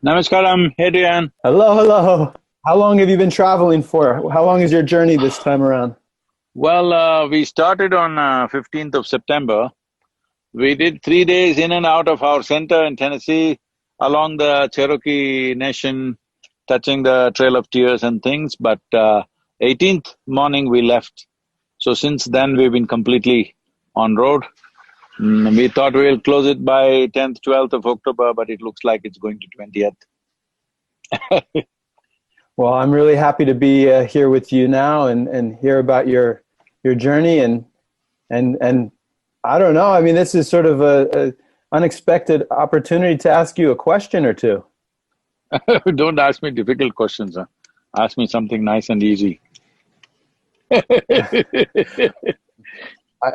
Namaskaram, Adrian. Hello, hello. How long have you been traveling for? How long is your journey this time around? We started on 15th of September. We did 3 days in and out of our center in Tennessee, along the Cherokee Nation, touching the Trail of Tears and things, but 18th morning we left. So since then we've been completely on road. We thought we'll close it by 10th, 12th of October, but it looks like it's going to 20th. Well, I'm really happy to be here with you now and hear about your journey and I don't know. I mean, this is sort of a unexpected opportunity to ask you a question or two. Don't ask me difficult questions, huh? Ask me something nice and easy.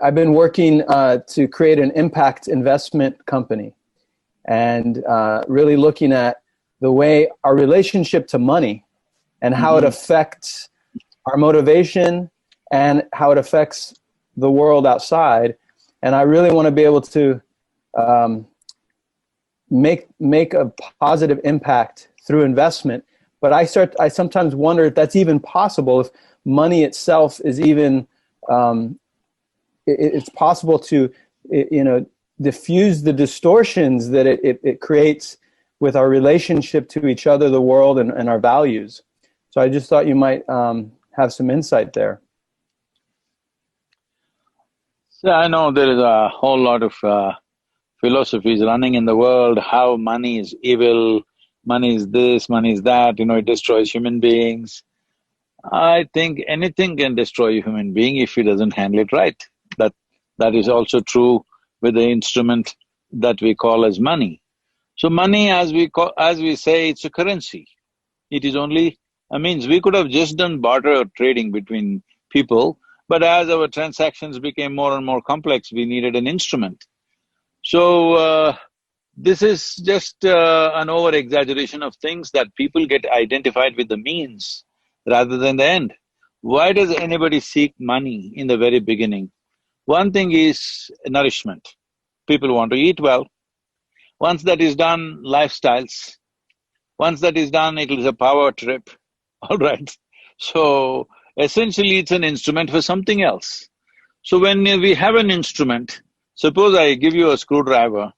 I've been working to create an impact investment company and really looking at the way our relationship to money and how it affects our motivation and how it affects the world outside. And I really want to be able to make a positive impact through investment. But I sometimes wonder if that's even possible, if money itself is even, it's possible to, diffuse the distortions that it creates with our relationship to each other, the world, and our values. So I just thought you might have some insight there. So I know there is a whole lot of philosophies running in the world, how money is evil, money is this, money is that, it destroys human beings. I think anything can destroy a human being if he doesn't handle it right. That is also true with the instrument that we call as money. So money, as we say, it's a currency. It is only a means. We could have just done barter trading between people, but as our transactions became more and more complex, we needed an instrument. So, this is just an over-exaggeration of things that people get identified with the means rather than the end. Why does anybody seek money in the very beginning? One thing is nourishment. People want to eat well. Once that is done, lifestyles. Once that is done, it is a power trip, all right? So, essentially it's an instrument for something else. So when we have an instrument, suppose I give you a screwdriver,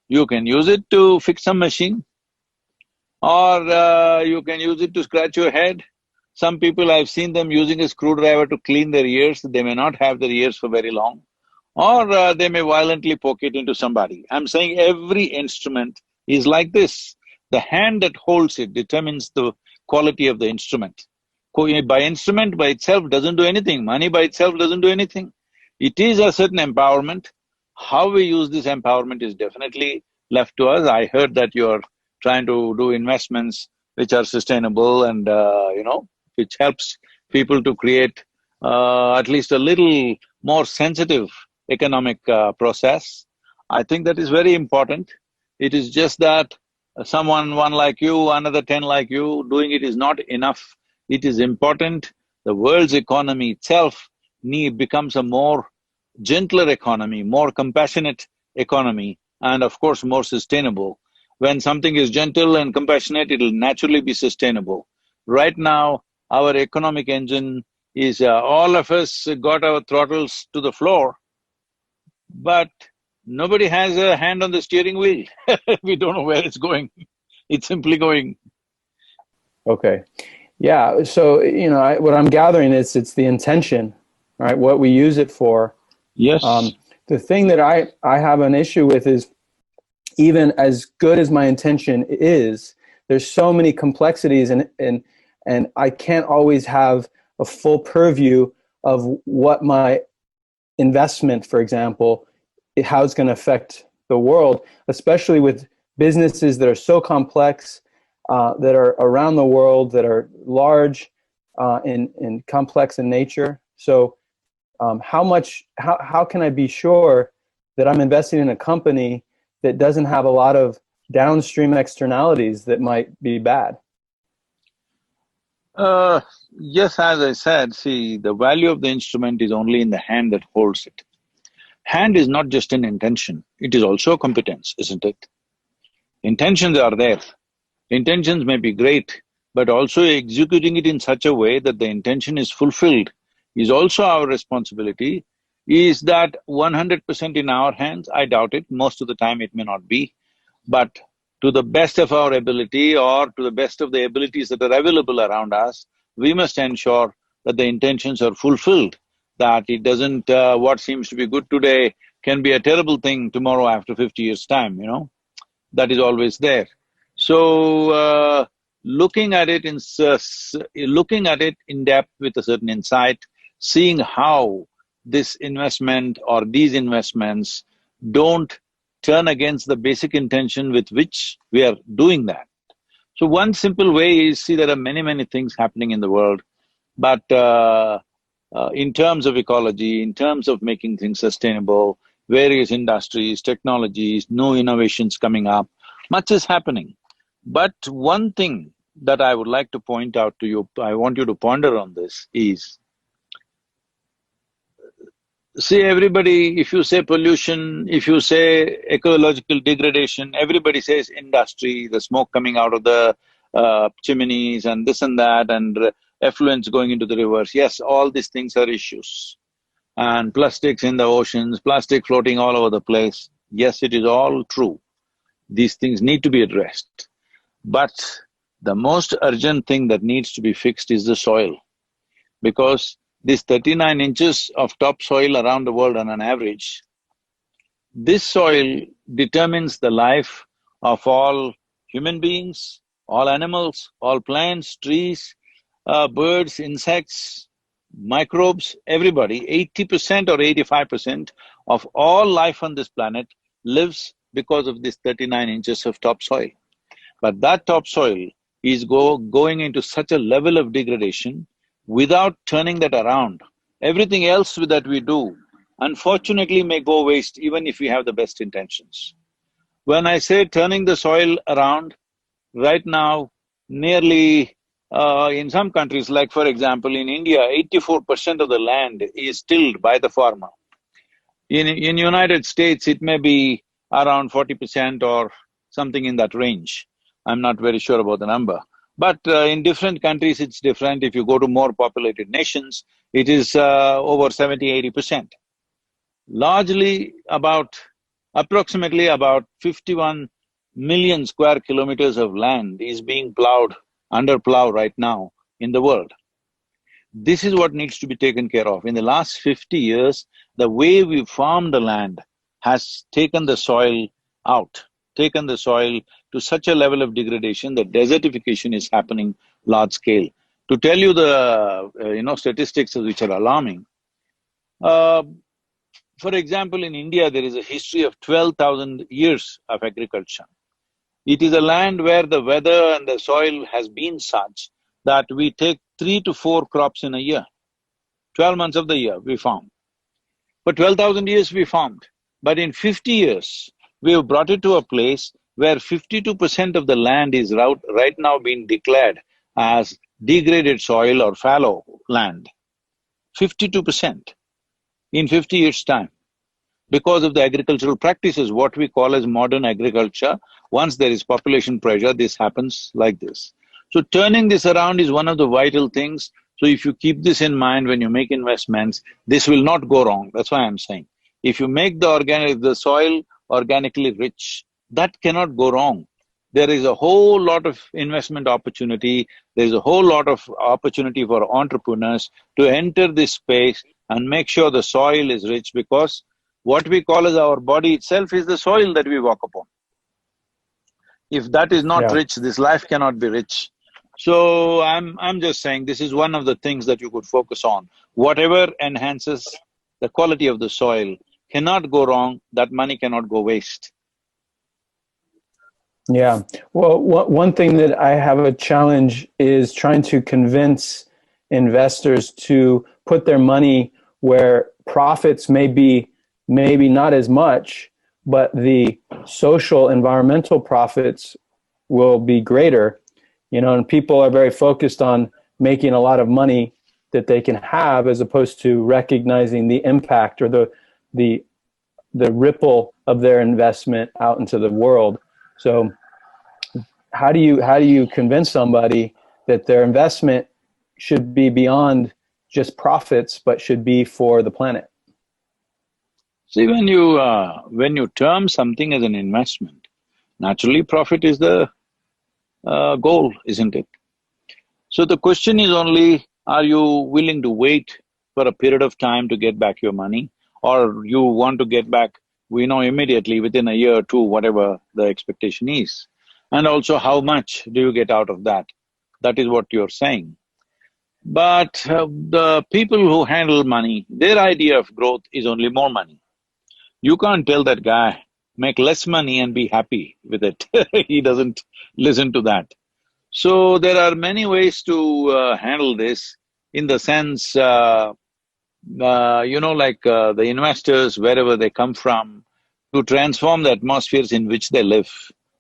you can use it to fix some machine, or you can use it to scratch your head. Some people, I've seen them using a screwdriver to clean their ears. They may not have their ears for very long, or they may violently poke it into somebody. I'm saying every instrument is like this. The hand that holds it determines the quality of the instrument. By instrument by itself doesn't do anything, money by itself doesn't do anything. It is a certain empowerment. How we use this empowerment is definitely left to us. I heard that you're trying to do investments which are sustainable and, which helps people to create at least a little more sensitive economic process. I think that is very important. It is just that one like you, another 10 like you, doing it is not enough. It is important. The world's economy itself becomes a more gentler economy, more compassionate economy, and of course more sustainable. When something is gentle and compassionate, it'll naturally be sustainable. Right now, our economic engine is, all of us got our throttles to the floor, but nobody has a hand on the steering wheel. We don't know where it's going. It's simply going. Okay. Yeah, so, what I'm gathering is it's the intention, right? What we use it for. Yes. The thing that I have an issue with is, even as good as my intention is, there's so many complexities and I can't always have a full purview of what my investment, for example, how it's going to affect the world, especially with businesses that are so complex, that are around the world, that are large and complex in nature. So how can I be sure that I'm investing in a company that doesn't have a lot of downstream externalities that might be bad? Yes, as I said, see, the value of the instrument is only in the hand that holds it. Hand is not just an intention, it is also a competence, isn't it? Intentions are there. Intentions may be great, but also executing it in such a way that the intention is fulfilled is also our responsibility. Is that 100% in our hands? I doubt it. Most of the time it may not be. But to the best of our ability or to the best of the abilities that are available around us, we must ensure that the intentions are fulfilled, that it doesn't… what seems to be good today can be a terrible thing tomorrow after 50 years' time, that is always there. So, looking at it looking at it in depth with a certain insight, seeing how this investment or these investments don't turn against the basic intention with which we are doing that. So one simple way is, see, there are many things happening in the world, but in terms of ecology, in terms of making things sustainable, various industries, technologies, new innovations coming up, much is happening. But one thing that I would like to point out to you, I want you to ponder on this is, see, everybody, if you say pollution, if you say ecological degradation, everybody says industry, the smoke coming out of the chimneys and this and that, and effluents going into the rivers. Yes, all these things are issues. And plastics in the oceans, plastic floating all over the place. Yes, it is all true. These things need to be addressed. But the most urgent thing that needs to be fixed is the soil. Because this 39 inches of topsoil around the world on an average, this soil determines the life of all human beings, all animals, all plants, trees, birds, insects, microbes, everybody. 80% or 85% of all life on this planet lives because of this 39 inches of topsoil. But that topsoil is going into such a level of degradation. Without turning that around, everything else that we do, unfortunately, may go waste even if we have the best intentions. When I say turning the soil around, right now, nearly in some countries, like for example in India, 84% of the land is tilled by the farmer. In United States, it may be around 40% or something in that range. I'm not very sure about the number. But in different countries, it's different. If you go to more populated nations, it is over 70–80%. Largely approximately about 51 million square kilometers of land is being plowed, under plow right now in the world. This is what needs to be taken care of. In the last 50 years, the way we farm the land has taken the soil out, taken the soil to such a level of degradation that desertification is happening large scale. To tell you the statistics which are alarming, for example, in India there is a history of 12,000 years of agriculture. It is a land where the weather and the soil has been such that we take 3 to 4 crops in a year. 12 months of the year we farm. For 12,000 years we farmed, but in 50 years we have brought it to a place where 52% of the land is right now being declared as degraded soil or fallow land. 52% in 50 years' time. Because of the agricultural practices, what we call as modern agriculture, once there is population pressure, this happens like this. So turning this around is one of the vital things. So if you keep this in mind when you make investments, this will not go wrong. That's why I'm saying. If you make the soil organically rich, that cannot go wrong. There is a whole lot of investment opportunity, there is a whole lot of opportunity for entrepreneurs to enter this space and make sure the soil is rich, because what we call as our body itself is the soil that we walk upon. If that is not rich, this life cannot be rich. So I'm just saying this is one of the things that you could focus on. Whatever enhances the quality of the soil cannot go wrong, that money cannot go waste. Yeah. Well, one thing that I have a challenge is trying to convince investors to put their money where profits may be maybe not as much, but the social, environmental profits will be greater. And people are very focused on making a lot of money that they can have, as opposed to recognizing the impact or the ripple of their investment out into the world. So how do you convince somebody that their investment should be beyond just profits, but should be for the planet? See, when you term something as an investment, naturally profit is the goal, isn't it? So the question is only, are you willing to wait for a period of time to get back your money? Or you want to get back, we know immediately, within a year or two, whatever the expectation is. And also, how much do you get out of that? That is what you're saying. But the people who handle money, their idea of growth is only more money. You can't tell that guy, make less money and be happy with it. He doesn't listen to that. So there are many ways to handle this, in the sense, the investors, wherever they come from, to transform the atmospheres in which they live,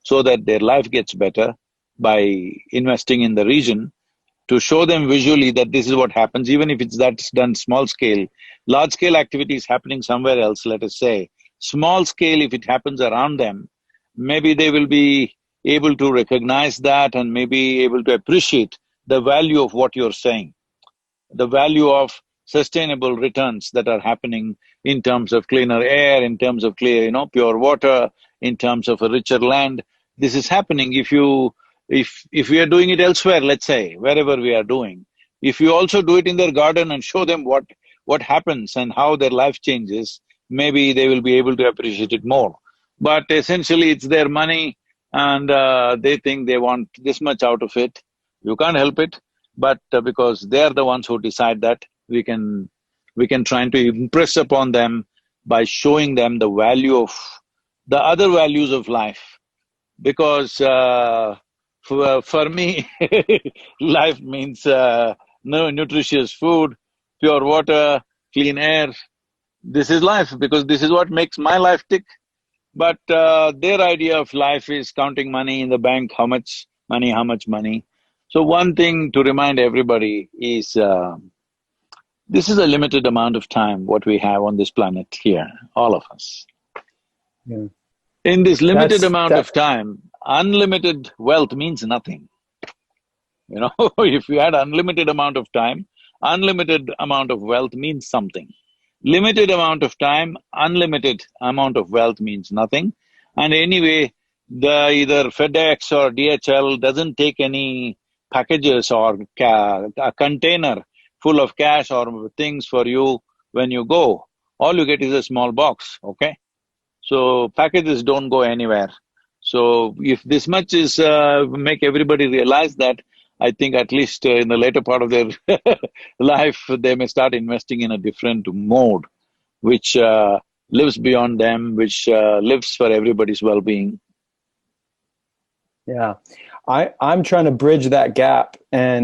so that their life gets better by investing in the region, to show them visually that this is what happens, even if that's done small scale. Large scale activity is happening somewhere else, let us say. Small scale, if it happens around them, maybe they will be able to recognize that and maybe able to appreciate the value of what you're saying, the value of sustainable returns that are happening in terms of cleaner air, in terms of pure water, in terms of a richer land. This is happening. If we are doing it elsewhere, let's say, wherever we are doing, if you also do it in their garden and show them what happens and how their life changes, maybe they will be able to appreciate it more. But essentially, it's their money, and they think they want this much out of it. You can't help it, but because they're the ones who decide that, we can try to impress upon them by showing them the value of the other values of life. Because for me, life means no nutritious food, pure water, clean air. This is life, because this is what makes my life tick. But their idea of life is counting money in the bank, how much money, how much money. So one thing to remind everybody is, this is a limited amount of time what we have on this planet here, all of us. Yeah. In this limited amount That of time, unlimited wealth means nothing. If you had unlimited amount of time, unlimited amount of wealth means something. Limited amount of time, unlimited amount of wealth means nothing. And anyway, either FedEx or DHL doesn't take any packages or a container full of cash or things for you when you go. All you get is a small box, okay? So packages don't go anywhere. So if this much is make everybody realize that, I think at least in the later part of their life, they may start investing in a different mode, which lives beyond them, which lives for everybody's well-being. Yeah, I'm trying to bridge that gap, and